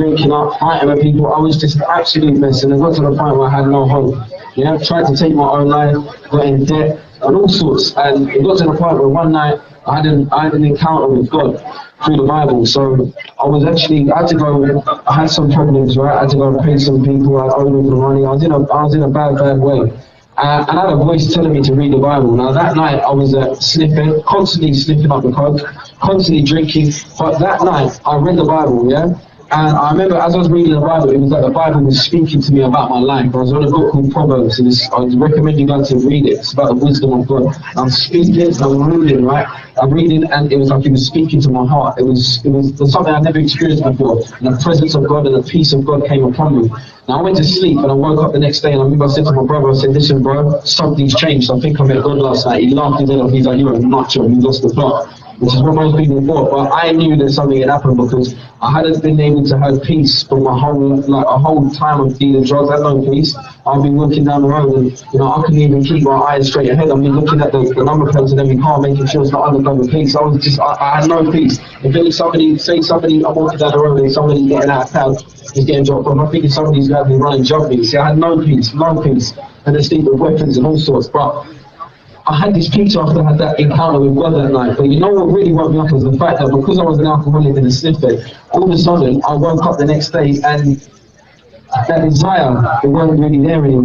drinking up, fighting with people. I was just an absolute mess, and it got to the point where I had no hope. Yeah, tried to take my own life, got in debt, and all sorts. And it got to the point where one night I had an encounter with God through the Bible. So I had some problems, right? I had to go and pay some people, I owed them the money. I was in a bad way. And I had a voice telling me to read the Bible. Now that night I was constantly sniffing up the coke, constantly drinking. But that night I read the Bible, yeah? And I remember as I was reading the Bible, it was like the Bible was speaking to me about my life. I was on a book called Proverbs, and I was recommending God to read it. It's about the wisdom of God. I'm speaking, I'm reading, right? I'm reading, and it was like it was speaking to my heart. It was something I'd never experienced before. And the presence of God and the peace of God came upon me. Now I went to sleep, and I woke up the next day, and I remember I said to my brother, I said, listen, bro, something's changed. I think I met God last night. He laughed his head off. He's like, you're a nutjo, you lost the plot. Which is what most people thought, but I knew that something had happened because I hadn't been able to have peace for a whole time of dealing drugs. I had no peace. I've been walking down the road and I couldn't even keep my eyes straight ahead. I've been looking at the number plates in every car, making sure it's not undercover police. I had no peace. If I'm walking down the road and somebody getting out of town is getting dropped off, I'm thinking somebody's going to be running jumping. See, I had no peace, and they speak with weapons and all sorts, but I had this peace after I had that encounter with God that night. But you know what really woke me up was the fact that because I was an alcoholic and a sniffer, all of a sudden I woke up the next day and that desire, it wasn't really there anymore.